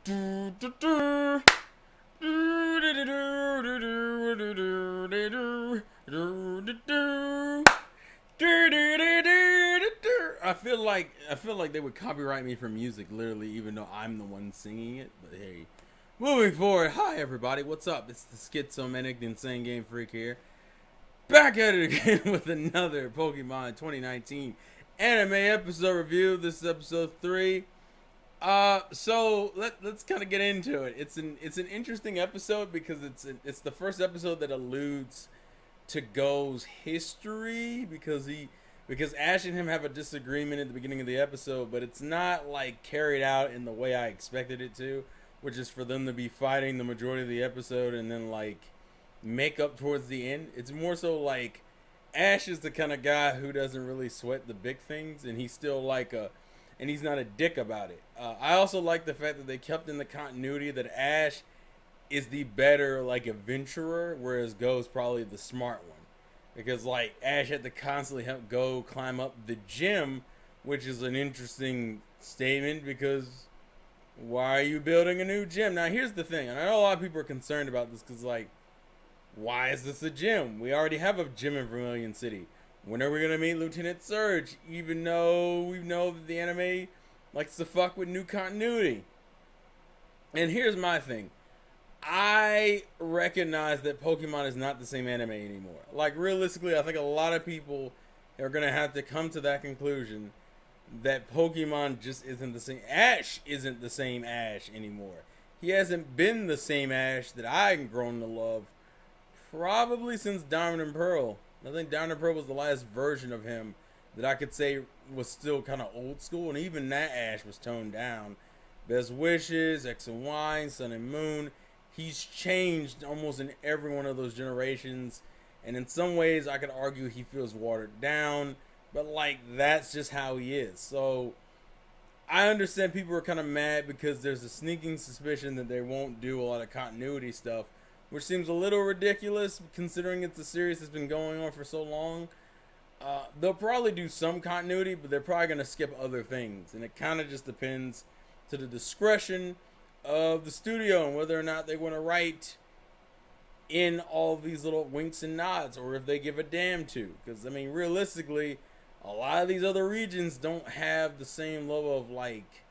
I feel like they would copyright me for music, literally, even though I'm the one singing it. But hey, moving forward. Hi everybody, what's up? It's the schizomanic, the insane game freak here, back at it again with another Pokemon 2019 anime episode review. This is episode 3. So let's kind of get into it. It's an interesting episode because it's the first episode that alludes to Go's history because Ash and him have a disagreement at the beginning of the episode, but it's not like carried out in the way I expected it to, which is for them to be fighting the majority of the episode and then like make up towards the end. It's more so like Ash is the kind of guy who doesn't really sweat the big things, and he's still and he's not a dick about it. I also like the fact that they kept in the continuity that Ash is the better like adventurer, whereas Go's probably the smart one. Because like Ash had to constantly help Go climb up the gym, which is an interesting statement because why are you building a new gym? Now here's the thing, and I know a lot of people are concerned about this because like, why is this a gym? We already have a gym in Vermilion City. When are we gonna meet Lieutenant Surge? Even though we know that the anime likes to fuck with new continuity. And here's my thing. I recognize that Pokemon is not the same anime anymore. Like, realistically, I think a lot of people are going to have to come to that conclusion that Pokemon just isn't the same. Ash isn't the same Ash anymore. He hasn't been the same Ash that I've grown to love probably since Diamond and Pearl. I think Diamond and Pearl was the last version of him that I could say was still kind of old school, and even that Ash was toned down. Best Wishes, X and Y, Sun and Moon. He's changed almost in every one of those generations, and in some ways I could argue he feels watered down, but like that's just how he is. So I understand people are kind of mad because there's a sneaking suspicion that they won't do a lot of continuity stuff, which seems a little ridiculous considering it's a series that's been going on for so long. They'll probably do some continuity, but they're probably going to skip other things, and it kind of just depends to the discretion of the studio and whether or not they want to write in all these little winks and nods, or if they give a damn to. Because I mean, realistically, a lot of these other regions don't have the same level of like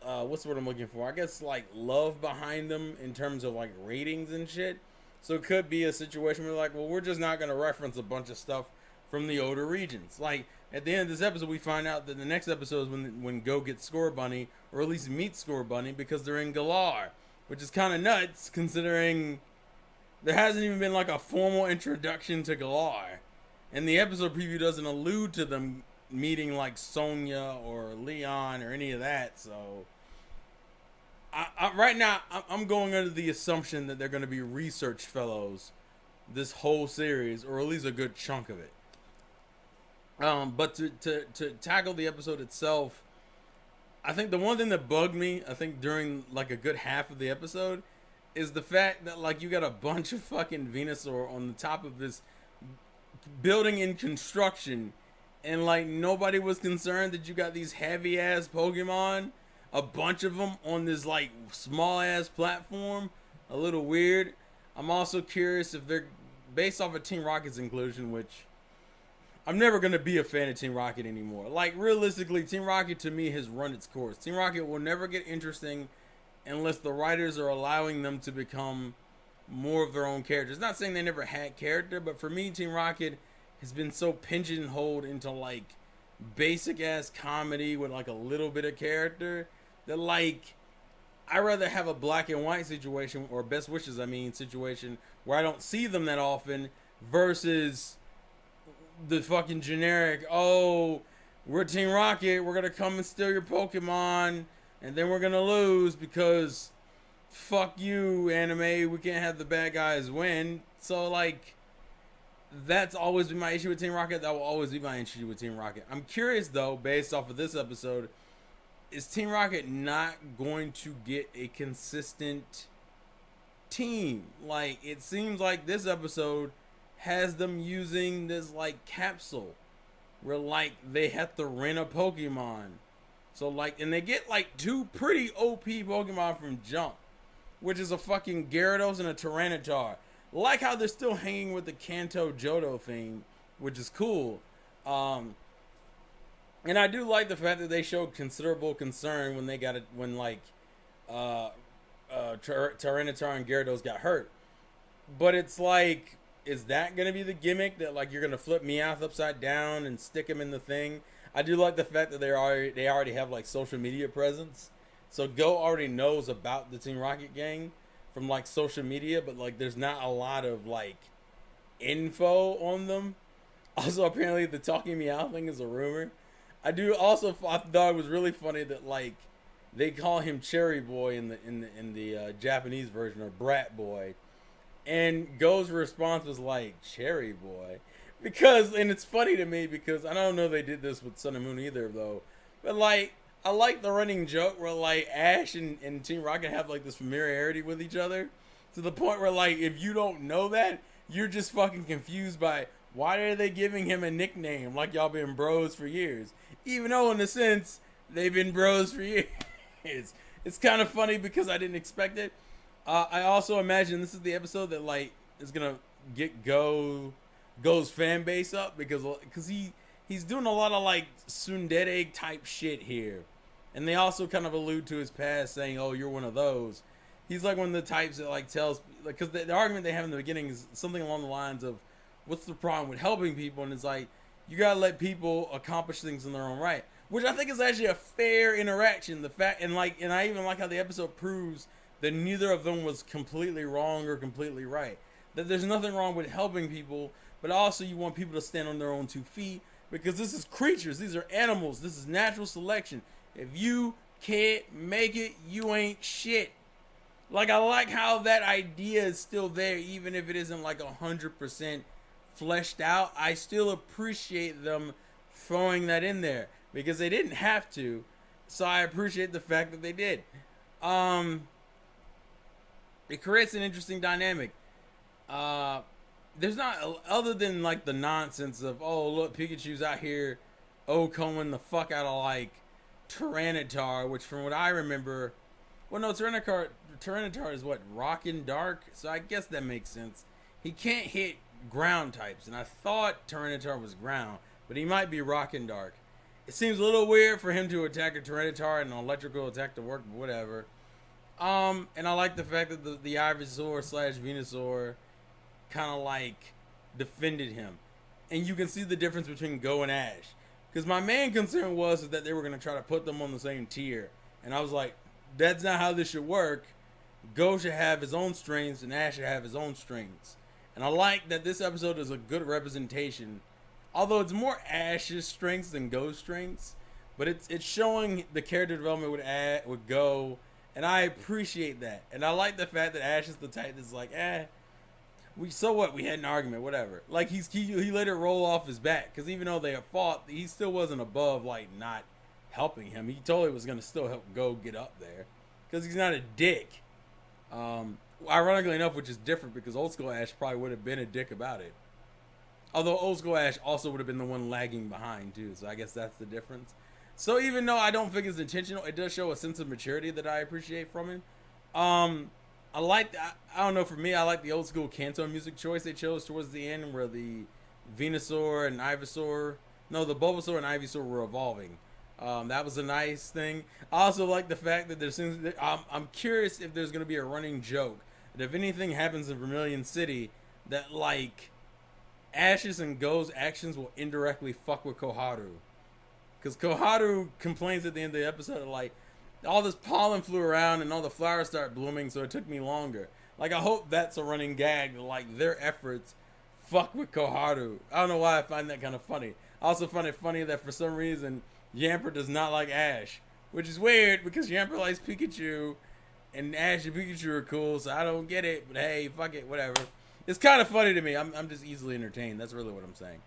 what's the word I'm looking for? I guess like love behind them in terms of like ratings and shit. So it could be a situation where like, well, we're just not going to reference a bunch of stuff from the older regions. Like at the end of this episode, we find out that the next episode is when Go gets Scorbunny, or at least meets Scorbunny, because they're in Galar, which is kind of nuts considering there hasn't even been like a formal introduction to Galar, and the episode preview doesn't allude to them meeting like Sonia or Leon or any of that. So right now I'm going under the assumption that they're going to be research fellows this whole series, or at least a good chunk of it. But to tackle the episode itself, I think the one thing that bugged me, I think during like a good half of the episode, is the fact that like you got a bunch of fucking Venusaur on the top of this building in construction, and like nobody was concerned that you got these heavy ass Pokemon, a bunch of them on this like small ass platform. A little weird. I'm also curious if they're based off of Team Rocket's inclusion, which I'm never going to be a fan of Team Rocket anymore. Like, realistically, Team Rocket to me has run its course. Team Rocket will never get interesting unless the writers are allowing them to become more of their own characters. Not saying they never had character, but for me, Team Rocket has been so pigeonholed into, like, basic-ass comedy with, like, a little bit of character that, like, I'd rather have a black and white situation, or Best Wishes, situation, where I don't see them that often versus the fucking generic, oh, we're Team Rocket, we're gonna come and steal your Pokemon, and then we're gonna lose because fuck you, anime, we can't have the bad guys win. So, like, that's always been my issue with Team Rocket. That will always be my issue with Team Rocket. I'm curious, though, based off of this episode, is Team Rocket not going to get a consistent team? Like, it seems like this episode has them using this like capsule where like they have to rent a Pokemon So like, and they get like two pretty OP Pokemon from Jump, which is a fucking Gyarados and a Tyranitar. Like how they're still hanging with the Kanto Johto theme, which is cool. And I do like the fact that they showed considerable concern when they got it, when like Tyranitar and Gyarados got hurt. But it's like, is that gonna be the gimmick that like you're gonna flip Meowth upside down and stick him in the thing? I do like the fact that they already have like social media presence, so Go already knows about the Team Rocket gang from like social media, but like there's not a lot of like info on them. Also, apparently the talking Meow thing is a rumor. I thought it was really funny that like they call him Cherry Boy in the Japanese version, or Brat Boy, and Go's response was like Cherry Boy, because, and it's funny to me because I don't know they did this with Sun and Moon either though, but like I like the running joke where like Ash and Team Rocket have like this familiarity with each other to the point where like if you don't know that, you're just fucking confused by why are they giving him a nickname like y'all been bros for years, even though in a sense they've been bros for years. It's kind of funny because I didn't expect it. I also imagine this is the episode that like is gonna get Go's fan base up because he's doing a lot of like tsundere type shit here, and they also kind of allude to his past, saying, "Oh, you're one of those." He's like one of the types that like tells, like, because the argument they have in the beginning is something along the lines of, "What's the problem with helping people?" And it's like, you gotta let people accomplish things in their own right, which I think is actually a fair interaction. The fact, and I even like how the episode proves that neither of them was completely wrong or completely right. That there's nothing wrong with helping people, but also you want people to stand on their own 2 feet, because this is creatures, these are animals, this is natural selection. If you can't make it, you ain't shit. Like, I like how that idea is still there, even if it isn't like 100% fleshed out. I still appreciate them throwing that in there because they didn't have to, so I appreciate the fact that they did. It creates an interesting dynamic. There's not, other than like the nonsense of, oh look, Pikachu's out here Okoing the fuck out of like Tyranitar, which from what I remember, well no, Tyranitar is what, Rock and Dark, so I guess that makes sense. He can't hit ground types, and I thought Tyranitar was ground, but he might be Rock and Dark. It seems a little weird for him to attack a Tyranitar and an electrical attack to work, but whatever. And I like the fact that the Ivysaur / Venusaur kind of like defended him, and you can see the difference between Go and Ash. Because my main concern was that they were gonna try to put them on the same tier, and I was like, that's not how this should work. Go should have his own strengths, and Ash should have his own strengths. And I like that this episode is a good representation, although it's more Ash's strengths than Go's strengths, but it's showing the character development with Go. And I appreciate that. And I like the fact that Ash is the type that's like, so what? We had an argument, whatever. Like, he let it roll off his back. Because even though they had fought, he still wasn't above, like, not helping him. He totally was going to still help Go get up there. Because he's not a dick. Ironically enough, which is different because Old School Ash probably would have been a dick about it. Although Old School Ash also would have been the one lagging behind, too. So I guess that's the difference. So even though I don't think it's intentional, it does show a sense of maturity that I appreciate from him. I like, I don't know, for me, I like the old school Kanto music choice they chose towards the end, where the Venusaur and Ivysaur, no, the Bulbasaur and Ivysaur were evolving. That was a nice thing. I also like the fact that I'm curious if there's going to be a running joke that if anything happens in Vermilion City, that like Ash's and Go's actions will indirectly fuck with Koharu. Because Koharu complains at the end of the episode of like, all this pollen flew around and all the flowers started blooming, so it took me longer. Like, I hope that's a running gag, like their efforts fuck with Koharu. I don't know why I find that kind of funny. I also find it funny that for some reason Yamper does not like Ash, which is weird because Yamper likes Pikachu and Ash and Pikachu are cool, so I don't get it, but hey, fuck it, whatever. It's kind of funny to me. I'm just easily entertained. That's really what I'm saying.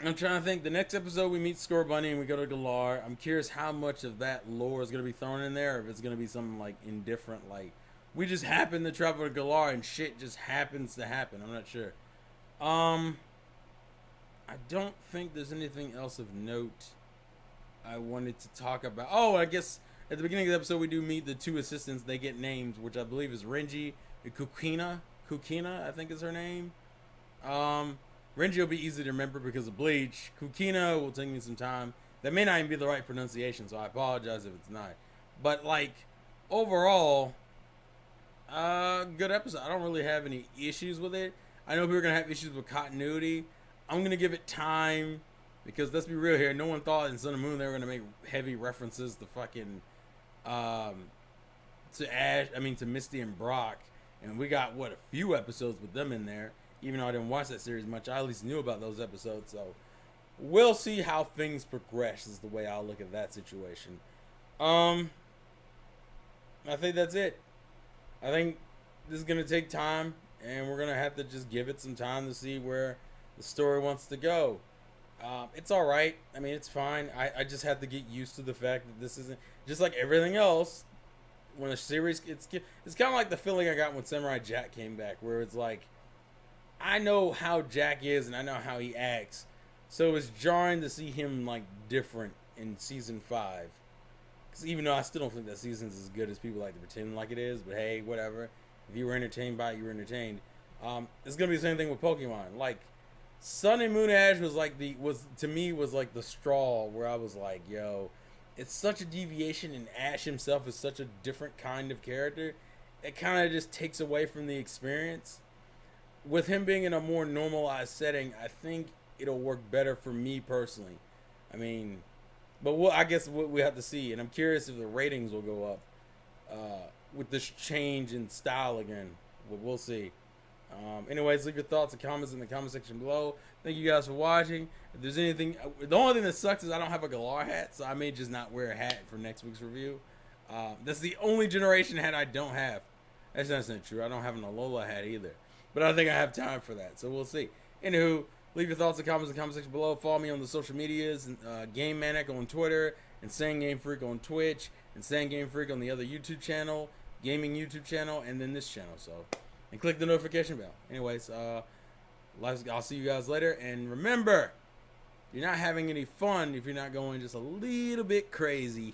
I'm trying to think. The next episode, we meet Scorbunny and we go to Galar. I'm curious how much of that lore is going to be thrown in there, or if it's going to be something like indifferent, like we just happen to travel to Galar and shit just happens to happen. I'm not sure. I don't think there's anything else of note I wanted to talk about. Oh, I guess at the beginning of the episode we do meet the two assistants. They get names, which I believe is Renji and Kukina. Kukina, I think is her name. Renji will be easy to remember because of Bleach. Kukina will take me some time. That may not even be the right pronunciation, so I apologize if it's not. But like overall, good episode. I don't really have any issues with it. I know people are gonna have issues with continuity. I'm gonna give it time because let's be real here. No one thought in Sun and Moon they were gonna make heavy references to fucking to Ash. I mean to Misty and Brock, and we got what a few episodes with them in there. Even though I didn't watch that series much, I at least knew about those episodes. So we'll see how things progress. Is the way I'll look at that situation. I think that's it. I think this is gonna take time, and we're gonna have to just give it some time to see where the story wants to go. It's all right. I mean, it's fine. I just have to get used to the fact that this isn't just like everything else. When a series, it's kind of like the feeling I got when Samurai Jack came back, where it's like I know how Jack is and I know how he acts, so it's jarring to see him like different in season 5. Because even though I still don't think that season's as good as people like to pretend like it is, but hey, whatever. If you were entertained by it, you were entertained. It's gonna be the same thing with Pokemon. Like Sun and Moon Ash was like the straw where I was like, yo, it's such a deviation, and Ash himself is such a different kind of character. It kind of just takes away from the experience. With him being in a more normalized setting, I think it'll work better for me personally. I mean, but I guess we have to see, and I'm curious if the ratings will go up with this change in style again. We'll see. Anyways, leave your thoughts and comments in the comment section below. Thank you guys for watching. If there's anything, the only thing that sucks is I don't have a Galar hat, so I may just not wear a hat for next week's review. That's the only generation hat I don't have. That's not true. I don't have an Alola hat either. But I think I have time for that, so we'll see. Anywho, leave your thoughts and comments in the comment section below. Follow me on the social medias, Game Manic on Twitter, and Insane Game Freak on Twitch, and Insane Game Freak on the other YouTube channel, gaming YouTube channel, and then this channel. So, and click the notification bell. Anyways, I'll see you guys later. And remember, you're not having any fun if you're not going just a little bit crazy.